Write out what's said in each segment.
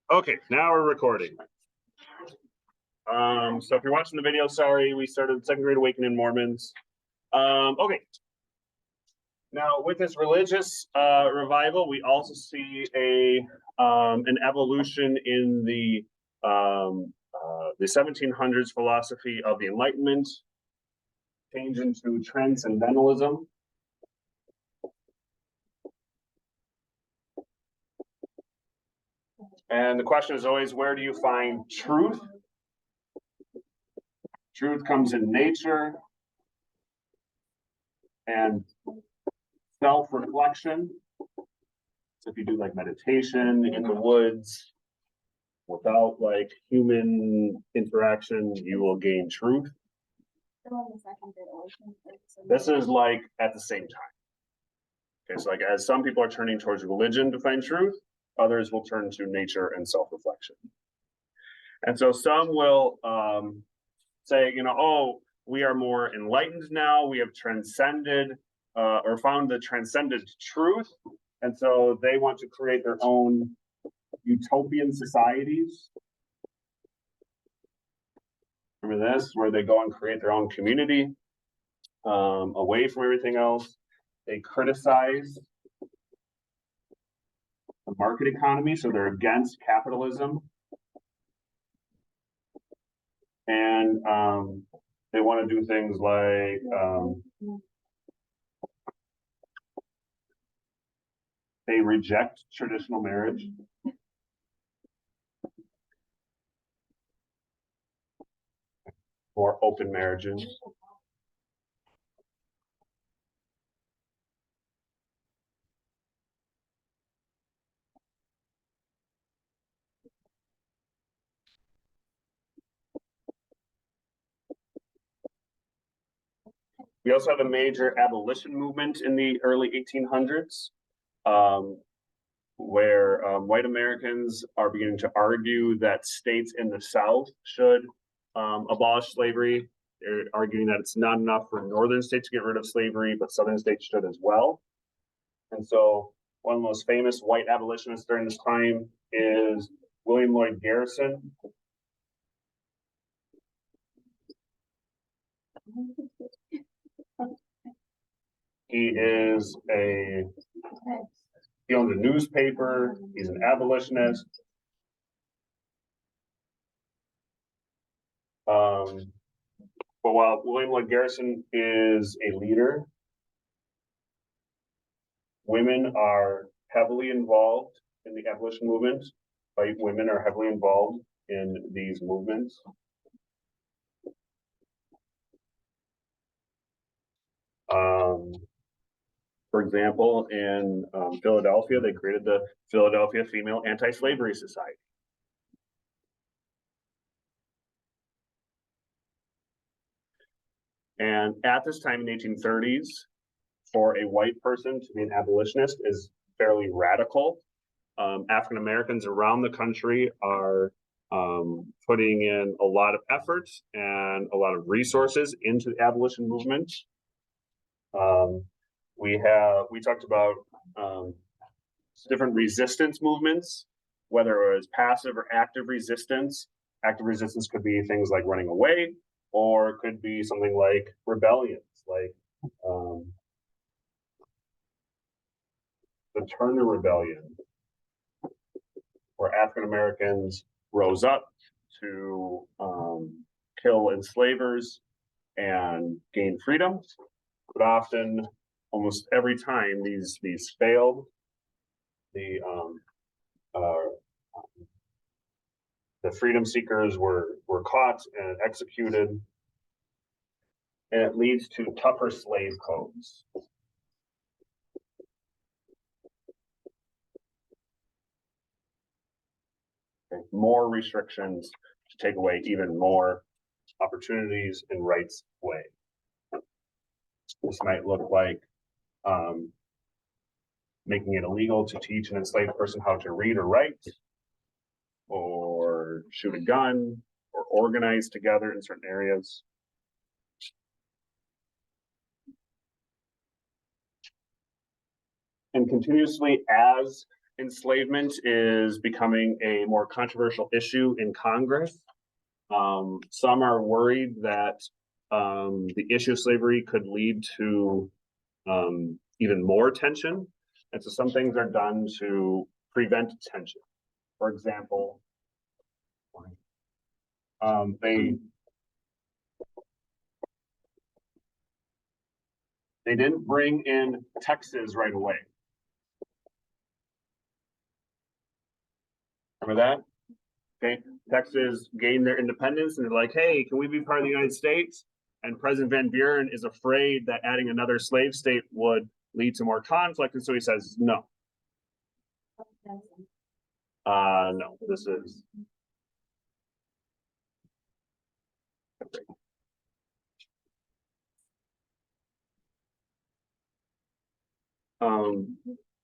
Okay, now we're recording. So if you're watching the video, sorry, we started Second Great Awakening Mormons. Okay. Now with this religious revival, we also see an evolution in the 1700s philosophy of the Enlightenment, change into transcendentalism. And the question is always, where do you find truth? Truth comes in nature and self-reflection. So if you do like meditation in the woods without like human interaction, you will gain truth. This is like at the same time. Okay, so like as some people are turning towards religion to find truth, others will turn to nature and self-reflection. And so some will say, oh, we are more enlightened now. We have transcended or found the transcendent truth. And so they want to create their own utopian societies. Remember this, where they go and create their own community away from everything else. They criticize the market economy, so they're against capitalism. And they want to do things like they reject traditional marriage. Or open marriages. We also have a major abolition movement in the early 1800s, where white Americans are beginning to argue that states in the South should abolish slavery. They're arguing that it's not enough for northern states to get rid of slavery, but southern states should as well. And so one of the most famous white abolitionists during this time is William Lloyd Garrison. He owns a newspaper. He's an abolitionist. But while William Lloyd Garrison is a leader, women are heavily involved in the abolition movement. White women are heavily involved in these movements. For example, in Philadelphia, they created the Philadelphia Female Anti-Slavery Society. And at this time in the 1830s, for a white person to be an abolitionist is fairly radical. African Americans around the country are putting in a lot of efforts and a lot of resources into the abolition movement. We talked about different resistance movements, whether it was passive or active resistance. Active resistance could be things like running away, or it could be something like rebellions, like the Turner Rebellion, where African Americans rose up to kill enslavers and gain freedom. But often, almost every time these failed, the freedom seekers were caught and executed, and it leads to tougher slave codes. Okay. More restrictions to take away even more opportunities and rights away. This might look like making it illegal to teach an enslaved person how to read or write, or shoot a gun, or organize together in certain areas. And continuously, as enslavement is becoming a more controversial issue in Congress. Some are worried that the issue of slavery could lead to even more tension. And so some things are done to prevent tension. For example, they didn't bring in Texas right away. Remember that? Okay, Texas gained their independence and they're like, hey, can we be part of the United States? And President Van Buren is afraid that adding another slave state would lead to more conflict. And so he says, no. No, this is.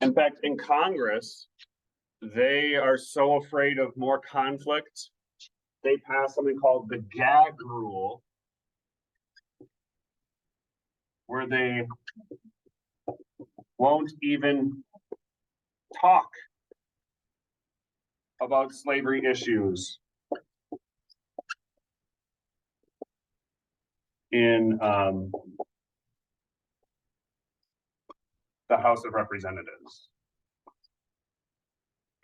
In fact, in Congress, they are so afraid of more conflict, they pass something called the gag rule, where they won't even talk about slavery issues in the House of Representatives.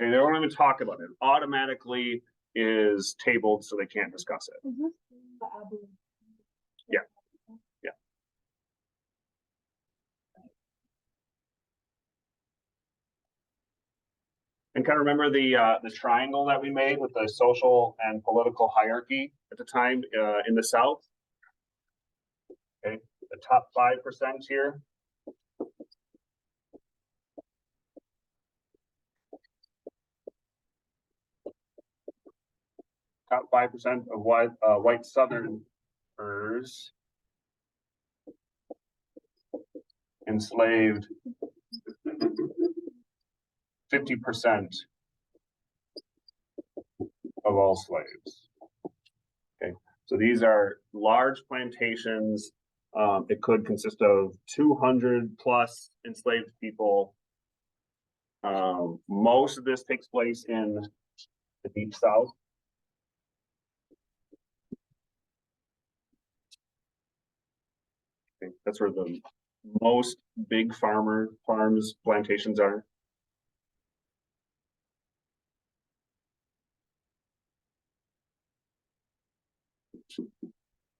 Okay, they won't even talk about it. Automatically is tabled, so they can't discuss it. Yeah. Yeah. And kind of remember the triangle that we made with the social and political hierarchy at the time in the South. Okay, the top 5% here. Top 5% of white Southerners enslaved 50% of all slaves. Okay, so these are large plantations. It could consist of 200 plus enslaved people. Most of this takes place in the Deep South. Okay, that's where the most big farms, plantations are.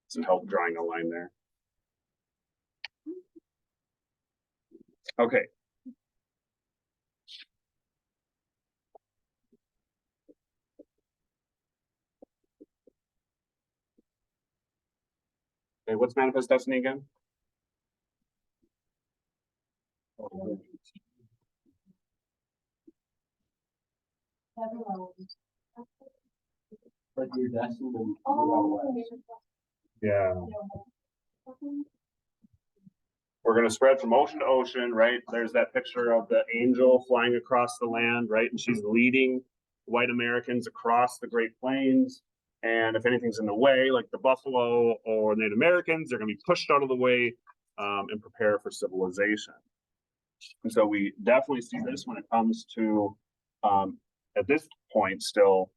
Some help drawing a line there. Okay. Okay, what's manifest destiny again? Yeah. We're going to spread from ocean to ocean, right? There's that picture of the angel flying across the land, right? And she's leading white Americans across the Great Plains. And if anything's in the way, like the buffalo or Native Americans, they're going to be pushed out of the way and prepare for civilization. And so we definitely see this when it comes to, at this point, still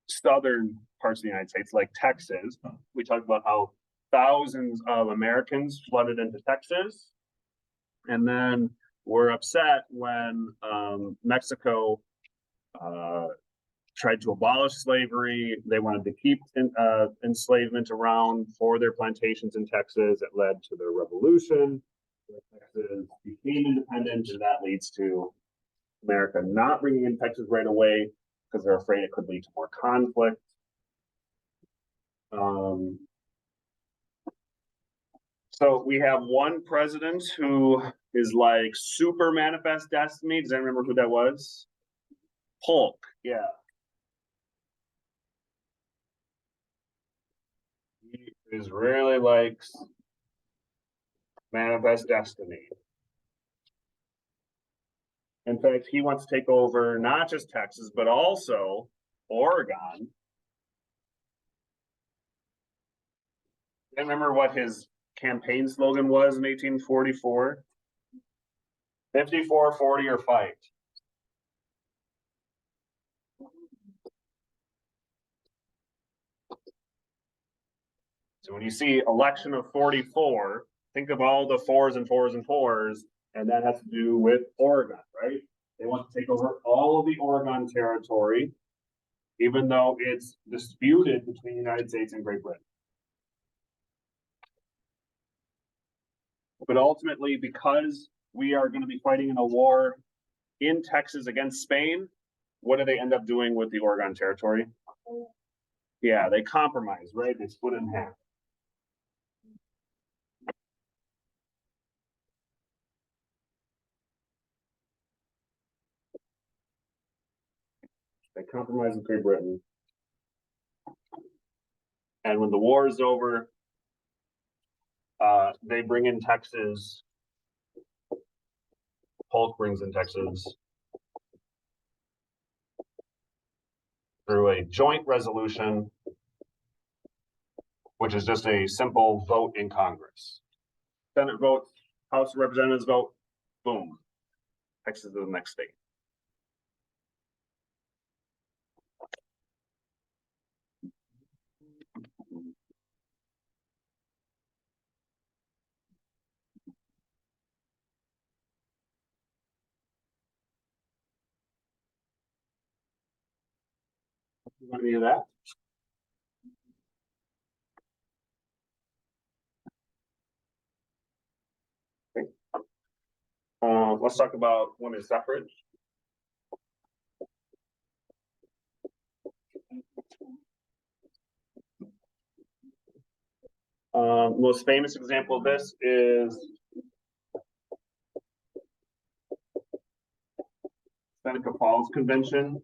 southern parts of the United States, like Texas. We talked about how thousands of Americans flooded into Texas. And then were upset when Mexico tried to abolish slavery. They wanted to keep enslavement around for their plantations in Texas. It led to the revolution. Texas became independent, and that leads to America not bringing in Texas right away because they're afraid it could lead to more conflict. So we have one president who is like super manifest destiny. Does anyone remember who that was? Polk, yeah. He is really likes manifest destiny. In fact, he wants to take over not just Texas, but also Oregon. I remember what his campaign slogan was in 1844. 54, 40, or fight. So when you see election of 44, think of all the fours and fours and fours, and that has to do with Oregon, right? They want to take over all of the Oregon territory, even though it's disputed between the United States and Great Britain. But ultimately, because we are going to be fighting in a war in Texas against Spain, what do they end up doing with the Oregon territory? Yeah, they compromise, right? They split it in half. They compromise with Great Britain. And when the war is over, they bring in Texas. Polk brings in Texas through a joint resolution, which is just a simple vote in Congress. Senate votes, House of Representatives vote, boom. Texas is the next state. You want any of that? Okay. Let's talk about women's suffrage. Most famous example of this is Seneca Falls Convention,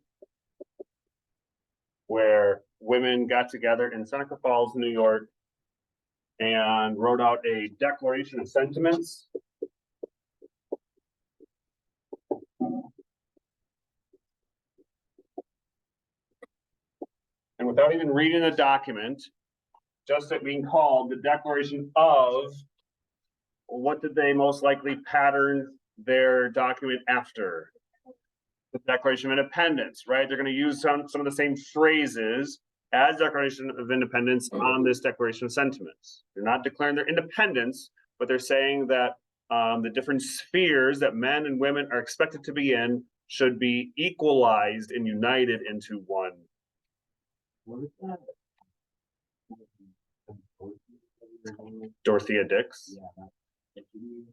where women got together in Seneca Falls, New York, and wrote out a declaration of sentiments. And without even reading the document, just it being called the Declaration of, what did they most likely pattern their document after? The Declaration of Independence, right? They're going to use some of the same phrases as Declaration of Independence on this Declaration of Sentiments. They're not declaring their independence, but they're saying that the different spheres that men and women are expected to be in should be equalized and united into one. What is that? Dorothea Dix.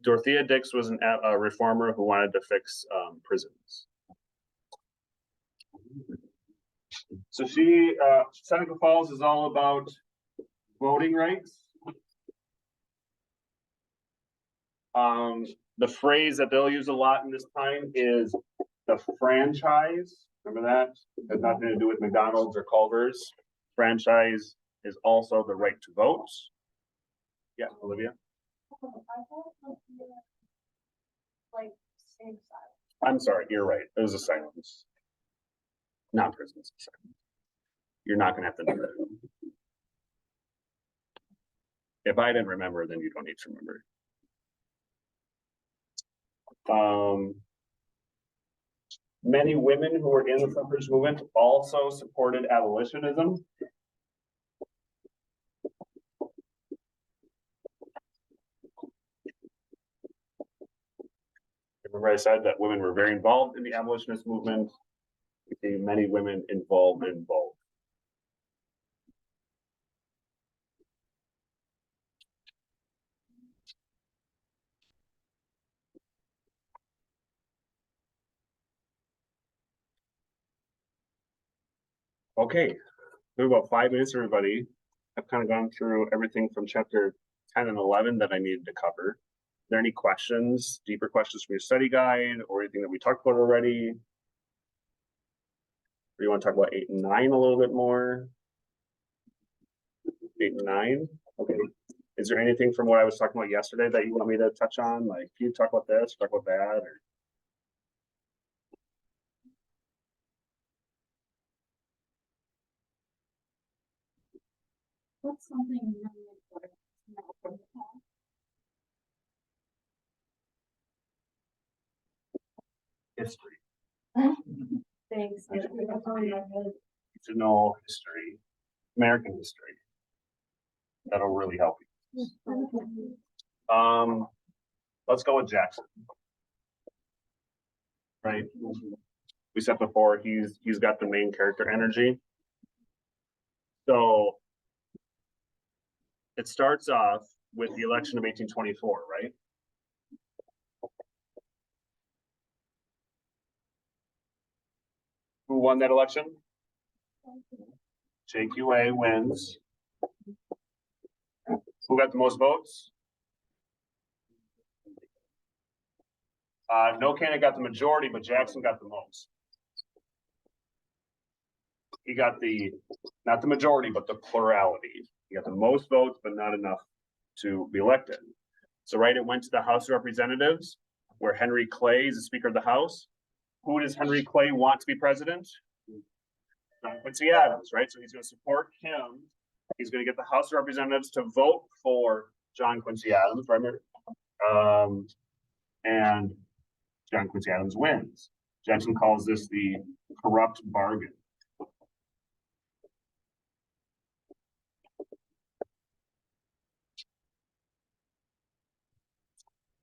Dorothea Dix was a reformer who wanted to fix prisons. So Seneca Falls is all about voting rights. The phrase that they'll use a lot in this time is the franchise. Remember that? It has nothing to do with McDonald's or Culver's. Franchise is also the right to vote. Yeah, Olivia? Like same side. I'm sorry, you're right. It was a silence. Not prisons. You're not going to have to do that. If I didn't remember, then you don't need to remember. Many women who were in the suffrage movement also supported abolitionism. Remember I said that women were very involved in the abolitionist movement. We see many women involved in both. Okay, we have about 5 minutes, everybody. I've kind of gone through everything from chapter 10 and 11 that I needed to cover. Are there any questions, deeper questions from your study guide, or anything that we talked about already? Or you want to talk about 8 and 9 a little bit more? 8 and 9? Okay. Is there anything from what I was talking about yesterday that you want me to touch on? Like, can you talk about this, talk about that, or? What's something really important to know from the History. past? Thanks. To know history, American history. That'll really help you. Let's go with Jackson. Right? We said before, he's got the main character energy. So it starts off with the election of 1824, right? Who won that election? JQA wins. Who got the most votes? No candidate got the majority, but Jackson got the most. He got not the majority, but the plurality. He got the most votes, but not enough to be elected. So, right, it went to the House of Representatives, where Henry Clay is the Speaker of the House. Who does Henry Clay want to be president? John Quincy Adams, right? So he's going to support him. He's going to get the House of Representatives to vote for John Quincy Adams, right? And John Quincy Adams wins. Jackson calls this the corrupt bargain.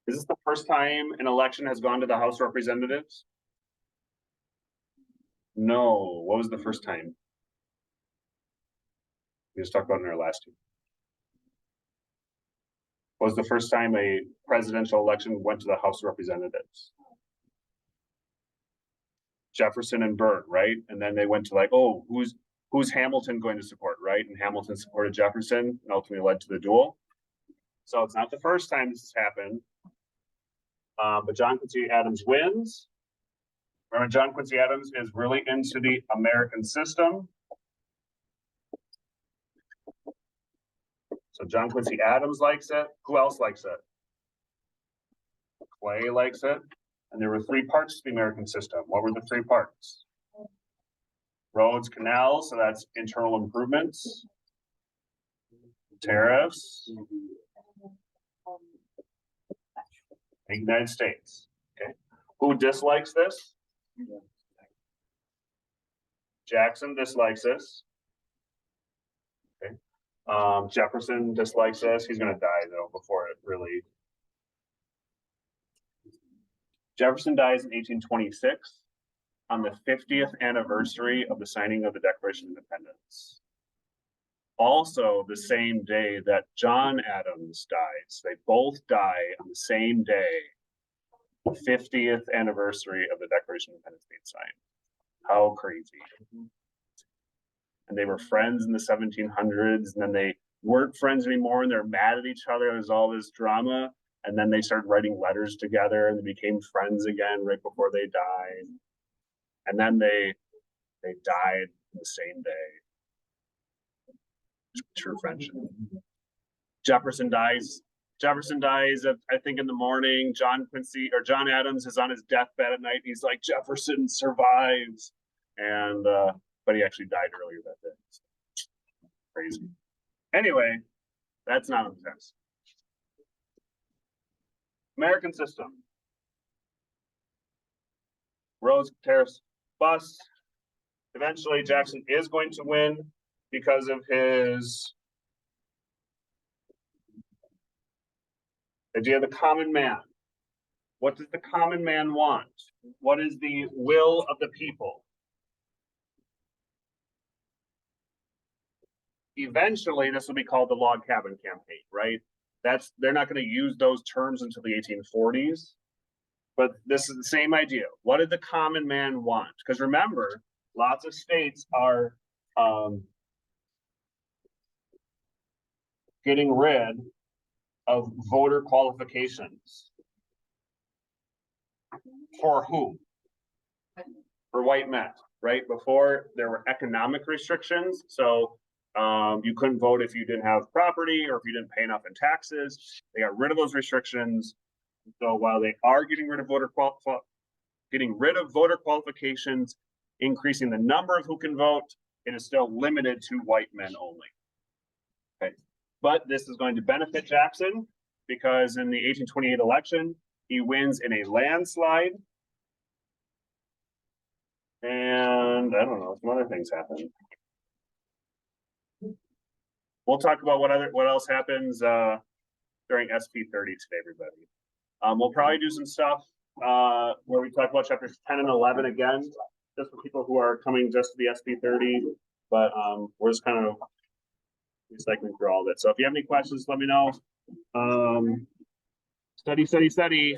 Is this the first time an election has gone to the House of Representatives? No. What was the first time? We just talked about it in our last year. What was the first time a presidential election went to the House of Representatives? Jefferson and Burr, right? And then they went to like, oh, who's Hamilton going to support, right? And Hamilton supported Jefferson and ultimately led to the duel. So it's not the first time this has happened. But John Quincy Adams wins. Remember, John Quincy Adams is really into the American system. So John Quincy Adams likes it. Who else likes it? Clay likes it. And there were three parts to the American system. What were the three parts? Roads, canals, so that's internal improvements. Tariffs. The United States. Okay. Who dislikes this? Jackson dislikes this. Okay. Jefferson dislikes this. He's going to die though before it really. Jefferson dies in 1826 on the 50th anniversary of the signing of the Declaration of Independence. Also, the same day that John Adams dies. They both die on the same day, the 50th anniversary of the Declaration of Independence being signed. How crazy. And they were friends in the 1700s, and then they weren't friends anymore, and they're mad at each other. There's all this drama. And then they started writing letters together, and they became friends again right before they died. And then they died the same day. True friendship. Jefferson dies, I think, in the morning. John Adams is on his deathbed at night. He's like, Jefferson survives. And, but he actually died earlier that day. So, crazy. Anyway, that's not a test. American system. Roads, tariffs, bus. Eventually, Jackson is going to win because of his idea of the common man. What does the common man want? What is the will of the people? Eventually, this will be called the Log Cabin Campaign, right? They're not going to use those terms until the 1840s, but this is the same idea. What did the common man want? Because remember, lots of states are getting rid of voter qualifications. For who? For white men, right? Before there were economic restrictions, so you couldn't vote if you didn't have property or if you didn't pay enough in taxes. They got rid of those restrictions. So while they are getting rid of voter qualifications, increasing the number of who can vote, it is still limited to white men only. Okay, but this is going to benefit Jackson because in the 1828 election, he wins in a landslide. And I don't know, some other things happen. we'll talk about what else happens, during SP 30 today, everybody. We'll probably do some stuff, where we talk about chapters 10 and 11 again, just for people who are coming just to the SP 30, but, we're just kind of recycling through all of it. So if you have any questions, let me know. Study.